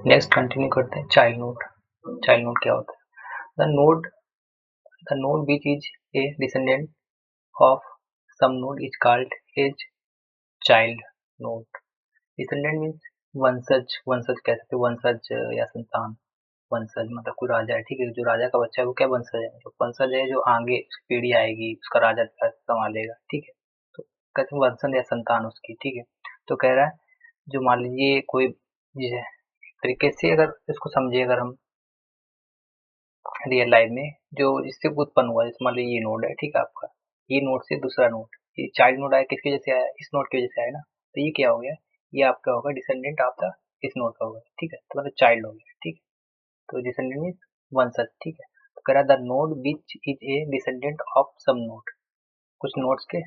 Next continue करते हैं child node. Child node क्या होता है? The node which is a descendant of some node is called as child node. Descendant means वंशज, वंशज कह सकते हो, वंशज या संतान। वंशज मतलब कोई राजा है, ठीक है, जो राजा का बच्चा है वो क्या वंशज है, मतलब वंशज है जो आगे उसकी पीढ़ी आएगी उसका राजा संभालेगा, ठीक है। तो कहते हैं वंशज या संतान उसकी, ठीक है। तो कह रहा है जो मान लीजिए कोई तरीके से अगर इसको समझे, अगर हम रियल लाइफ में जो जिससे उत्पन्न हुआ, जैसे मान लीजिए ये नोड है, ठीक है आपका, ये नोड से दूसरा नोड, ये चाइल्ड नोड आया किसकी वजह से आया, इस नोड की वजह से आया ना, तो ये क्या हो गया, ये आपका होगा डिसेंडेंट ऑफ द इस नोड का होगा, ठीक है, तो मतलब चाइल्ड हो गया, ठीक है। तो डिसेंडेंट मीन्स वंशज, ठीक है। तो कह रहा the node which is a descendant of some node, कुछ नोड्स के,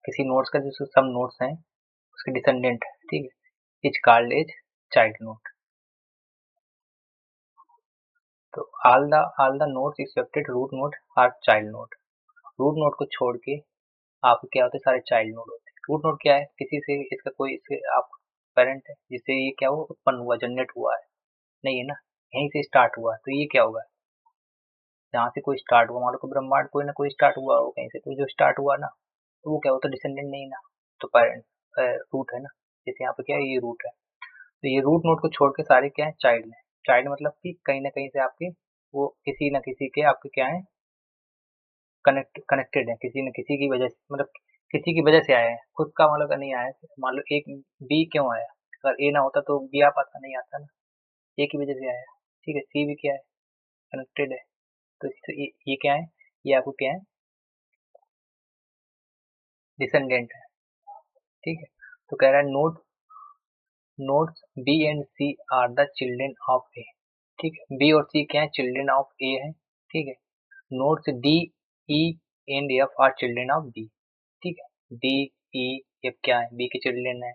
किसी नोड्स का जो सम नोड्स हैं उसके डिसेंडेंट है, ठीक है, is called as child node. तो all the nodes excepted root node are child node. Root node को छोड़ के आप क्या होते हैं, सारे चाइल्ड नोड होते हैं। रूट नोड क्या है, किसी से इसका कोई इससे आप पेरेंट है जिससे ये क्या हुआ, उत्पन्न हुआ, जनरेट हुआ है, नहीं है ना, यहीं से स्टार्ट हुआ, तो ये क्या होगा, जहाँ से कोई स्टार्ट हुआ, मान लो कोई ब्रह्मांड कोई ना कोई स्टार्ट हुआ हो कहीं से, तो जो स्टार्ट हुआ ना, तो वो क्या होता है, डिसेंडेंट नहीं ना, तो पेरेंट रूट है ना, जैसे यहाँ पे क्या है, ये रूट है। तो ये रूट नोड को छोड़ के सारे क्या है, चाइल्ड है। चाइल्ड मतलब कि कहीं ना कहीं से आपके वो किसी न किसी के आपके क्या है, कनेक्टेड है, किसी न किसी की वजह से, मतलब किसी की वजह से आया है, खुद का मतलब का नहीं आया है। मान लो एक बी क्यों आया, अगर ए ना होता तो बी आ पाता, नहीं आता ना, ए की वजह से आया, ठीक है। सी भी क्या है, कनेक्टेड है, तो ये क्या है, ये आपको क्या है, डिसेंडेंट है, ठीक है। तो कह रहा है nodes B and C are the children of A, ठीक है, बी और सी क्या है, चिल्ड्रन ऑफ ए है, ठीक है। Nodes D E and F are children of B, ठीक है। डी ई एफ क्या है, बी के चिल्ड्रन है।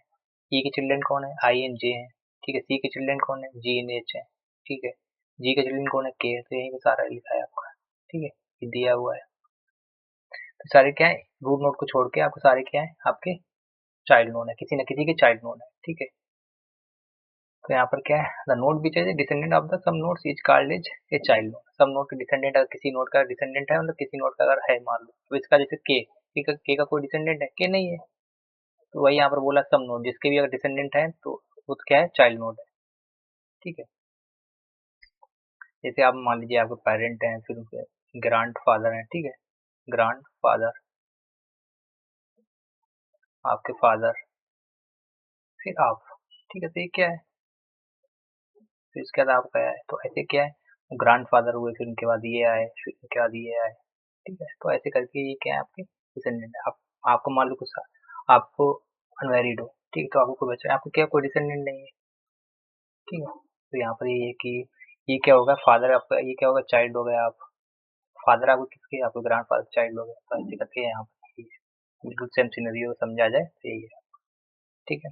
ई के चिल्ड्रन कौन है, आई एंड जे है, ठीक है। सी के चिल्ड्रन कौन है, जी एंड एच है, ठीक है। जी के चिल्ड्रन कौन है, के है। तो यहीं पे सारा लिखा है आपका, ठीक है, ये दिया हुआ है। तो सारे क्या है, रूट नोड को छोड़ के आपको सारे क्या है, आपके चाइल्ड नोड है, किसी न किसी के चाइल्ड नोड है, ठीक है। तो यहाँ पर क्या है, the node which is descendant of the some nodes is called as a child node. Some node के डिसेंडेंट, अगर किसी नोड का डिसेंडेंट है, मतलब किसी नोड का अगर है, मान लो तो इसका जैसे के का कोई डिसेंडेंट है, के नहीं है, तो वही यहाँ पर बोला सम नोड, जिसके भी अगर डिसेंडेंट है तो वो क्या है, चाइल्ड नोड है, ठीक है। जैसे आप मान लीजिए आपके पेरेंट हैं, फिर उनके ग्रांड फादर हैं, ठीक है, ग्रांड फादर, आपके फादर, फिर आप, ठीक है, तो ये क्या है, फिर उसके बाद आपका है, तो ऐसे क्या है, ग्रांड फादर हुए, फिर उनके बाद ये आए, फिर उनके बाद ये आए, ठीक है। तो ऐसे करके ये क्या है, आपके डिसेंडेंट है। आप आपको मान लो कुछ, आपको अनमैरिड हो, ठीक है, तो आपको कोई बच्चा है, आपको क्या कोई डिसेंडेंट नहीं है, ठीक है। तो यहाँ पर ये है कि ये क्या होगा, फादर आपका, ये क्या होगा, चाइल्ड हो गया आप, फादर आपको किसके, आपके ग्रांड फादर चाइल्ड हो गया, तो ऐसे करके यहाँ पर बिल्कुल सेम सिनेरियो समझा जाए तो यही है, ठीक है।